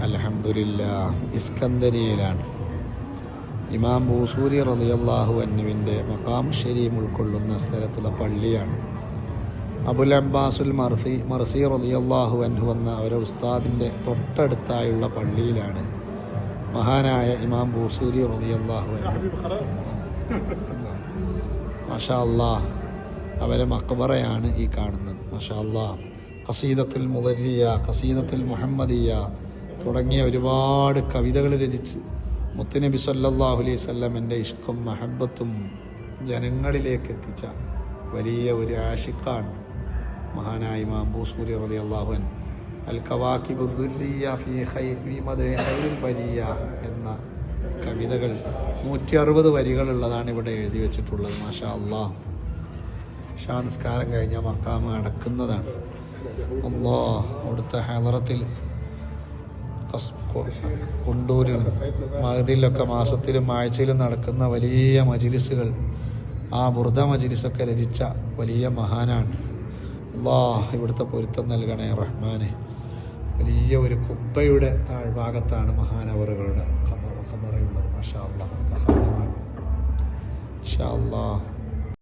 അൽഹംദുലില്ലാഹ് ഇസ്കന്ദരിയയിലാണ്. ഇമാം ബൂസൂരി റളിയല്ലാഹു അൻഹുവിൻ്റെ മഖാം ഷരീഫ് ഉൾക്കൊള്ളുന്ന സ്ഥലത്തുള്ള പള്ളിയാണ്. അബുൽ അബ്ബാസുൽ മർസി റളിയല്ലാഹു അൻഹു എന്ന അവരുടെ ഉസ്താദിൻ്റെ തൊട്ടടുത്തായുള്ള പള്ളിയിലാണ് മഹാനായ ഇമാം ബൂസൂരി റളിയല്ലാഹു അൻഹു. മാഷാ അല്ലാഹ്, അവരെ മഖബറയാണ് ഈ കാണുന്നത്. മാഷാ അല്ലാഹ്, ഖസീദത്തുൽ മുദരിയ, ഖസീദത്തുൽ മുഹമ്മദിയ തുടങ്ങിയ ഒരുപാട് കവിതകൾ രചിച്ച് മുത്തുനബി സല്ലല്ലാഹു അലൈഹി വസല്ലമിൻ്റെ ഇഷ്കും മഹബത്തും ജനങ്ങളിലേക്ക് എത്തിച്ച വലിയ ഒരു ആശിഖാണ് മഹാനായ ഇമാം ബൂസൂരി റളിയല്ലാഹു അൻഹു. അൽ കവാകിബു ദുർരിയ ഫീ മദ്ഹി ഖൈറുൽ ബരിയ എന്ന കവിതകൾ 160 വരികളുള്ളതാണ് ഇവിടെ എഴുതി വെച്ചിട്ടുള്ളത്. മാഷാ അല്ലാഹ്, നിസ്കാരം കഴിഞ്ഞ മഖാമ് അടക്കുന്നതാണ്. അല്ലാഹ്, അവിടുത്തെ ഹളറത്തിൽ കൊണ്ടൂരിൽ മഹദിലൊക്കെ മാസത്തിലും ആഴ്ചയിലും നടക്കുന്ന വലിയ മജ്ലിസുകൾ, ആ ബുർദ മജ്ലിസൊക്കെ രചിച്ച വലിയ മഹാനാണ്. അല്ലാഹ്, ഇവിടുത്തെ പൊരുത്തം നൽകണേ റഹ്മാനെ. വലിയ ഒരു കുബ്ബയുടെ താഴ്ഭാഗത്താണ് മഹാനവറുകളുടെ ഖബറുള്ളത്. മാഷാ അല്ലാഹ്, ഇൻഷാ അല്ലാഹ്.